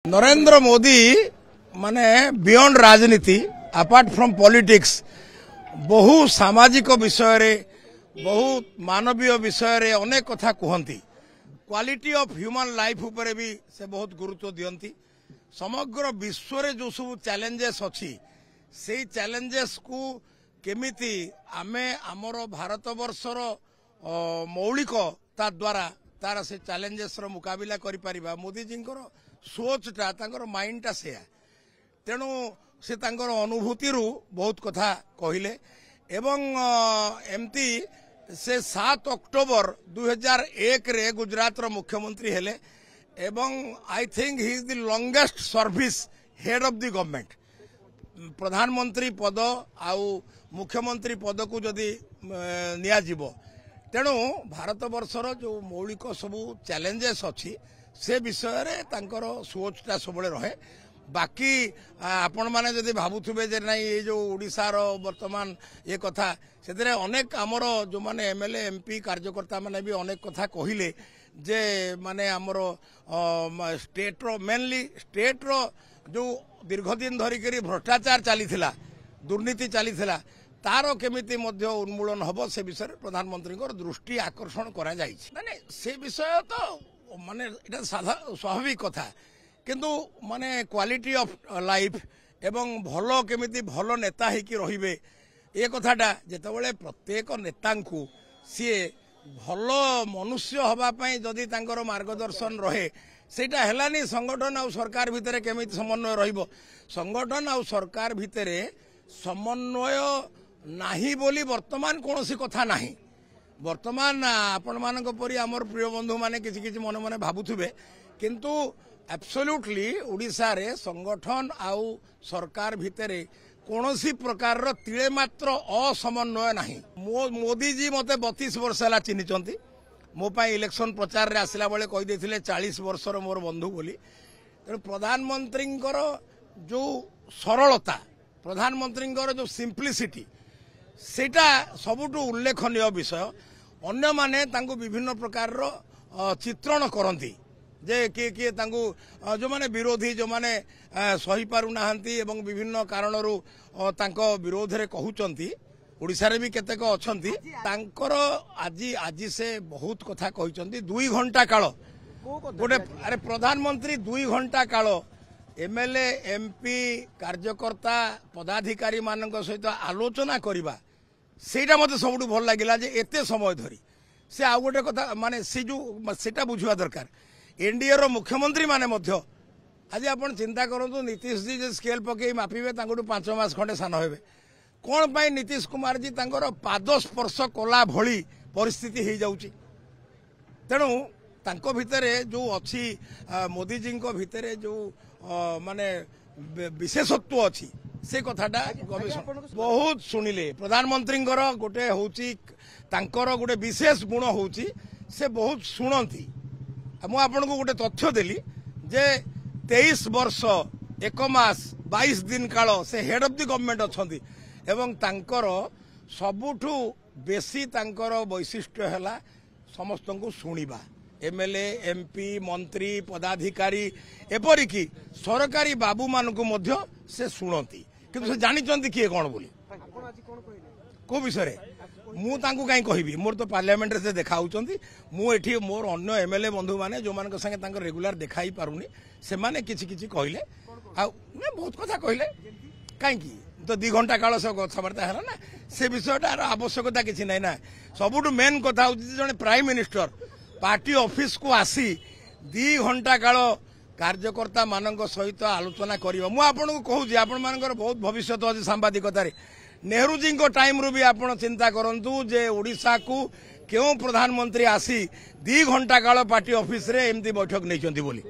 नरेंद्र मोदी माने बियॉन्ड राजनीति apart from politics बहु सामाजिक विषय रे बहु मानवीय विषय रे अनेक कथा कहती क्वालिटी ऑफ ह्यूमन लाइफ उपरे भी से बहुत गुरुत्व दियंती समग्र विश्व रे जो सब चैलेंजेस अछि से चैलेंजेस को केमिति आमे हमर भारत वर्षर मौलिकता द्वारा तार से चैलेंजेस रो मुकाबला करि परिबा मोदी जींकर सोचटा तांकर माइंडटा से तेणु से तांकर अनुभूति रु बहुत कथा कहले एवं एमती से 7 अक्टोबर 2001 रे गुजरात रो मुख्यमंत्री हेले एवं I think he is the longest service head of the government प्रधानमंत्री पद आउ मुख्यमंत्री पद को जदि निया जिवो तेणु भारत वर्षर जो मौलिक सबू चैलेंजेस अच्छी से विषय रे तांकर सोचटा सब रहे बाकी आपण माने जदि भाबुथुबे जे नहीं ये जो ओडिसा रो वर्तमान ये कथा से अनेक आमर जो माने एमएलए एमपी कार्यकर्ता माने भी अनेक कथा कहिले जे माने आमर स्टेट रो मेनली स्टेट रो जो दीर्घ दिन धरिक भ्रष्टाचार चली दुर्नीति चली तार केमिति मध्य उन्मूलन हम से विषय प्रधानमंत्री दृष्टि आकर्षण करा जाइछि माने से विषय तो माने इटा स्वाभाविक कथा किंतु माने क्वालिटी ऑफ लाइफ एवं भलो केमिति भलो नेता है कि रहिबे ए कथाटा जेतेबेले प्रत्येक नेतांकु सी भलो मनुष्य हवा पई जदि तांकर मार्गदर्शन रहे सेटा हेलानी संगठन आ सरकार भितरे केमिति समन्वय रहिबो संगठन आ सरकार भितरे समन्वय नाही बोली वर्तमान कोनोसी कथा नाही वर्तमान आपण मानक परी हमर प्रिय बंधु माने किछि किछि मन मन भाबुथुबे किंतु एब्सोल्युटली ओडिसा रे संगठन आउ सरकार भितरे कोनोसी प्रकार रो तिळे मात्र असमन्वय नाही मोदी जी मते 32 वर्ष हला चिनिचंती मो पाई इलेक्शन प्रचार रे आसिला बेले कहि देथिले 40 वर्षर मोर बंधु बोली प्रधानमंत्री जो सरलता प्रधानमंत्री जो सिंप्लिसिटी सेटा सबुठु उल्लेखनीय विषय अन्य माने तांको विभिन्न प्रकार रो चित्रण करती जे किए किए तांको जो माने विरोधी जो माने सही पारु नाहंती एवं विभिन्न कारणरू तांको विरोध रे कहउचंती ओडिसा रे भी केतेक अछंती तांकर आजी से बहुत कथा कहिचंती 2 घंटा काल गोटे अरे प्रधानमंत्री 2 घंटा काल एमएलए एमपी कार्यकर्ता पदाधिकारी मानक सहित आलोचना करिबा सेटा मते सबुठु भल लागिला जे एते समय धरी से आ गोटे कथा माने से जो सेटा बुझवा दरकार एनडीए रो मुख्यमंत्री माने मध्य आज आपण चिंता करंतु नीतीश जी जे स्केल पके मापिबे तांगुटु 5 मास खंडे सान हेबे कोन पई नीतीश कुमार जी तांगर पाद स्पर्श कला भली परिस्थिति हे जाउची तेणु तांको भितरे जो अच्छी मोदी जी को भितरे जो माने विशेषत्व अच्छी से कथाटा गवेषणा बहुत शुणिले प्रधानमंत्री गोटे होची तांकर गोटे विशेष गुण होची से बहुत शुणती मु आपन को गोटे तथ्य देली जे 23 वर्ष 1 मास 22 दिन काल से हेड ऑफ द गवर्नमेंट अछंती एवं तांकर सबुठु बेसी तांकर वैशिष्ट्य हैला समस्त को शुणिबा एमएलए एमपी मंत्री पदाधिकारी एपरिकी सरकारी बाबू मान को मध्य से शुणती किंतु से जानी किए कौन बोली को विषय मु तांको काई कहबी मोर तो पार्लियामेंट रे से देखा होचंती मु एठी मोर अन्य एमएलए बंधु माने जो मान संगे तांको रेगुलर देखाई पारुनी से माने किछि किछि कहले आ ने बहुत कथा कहले काई की तो 2 घंटा काल से कथबार्ता है ना से विषयटार आवश्यकता किछि नै ना सबुठु मेन कथा होची जने प्राइम मिनिस्टर पार्टी ऑफिस को आसी 2 घंटा काल कार्यकर्ता मानक सहित आलोचना करिबा मु आपन को कहू जे आपन मानकर बहुत भविष्य अछि सांबादिकता रे नेहरू जी को टाइम रू भी आपण चिंता करंतु जे ओडिसा को क्यों प्रधानमंत्री आसी 2 घंटा काल पार्टी ऑफिस रे एमती बैठक नै चंती बोली।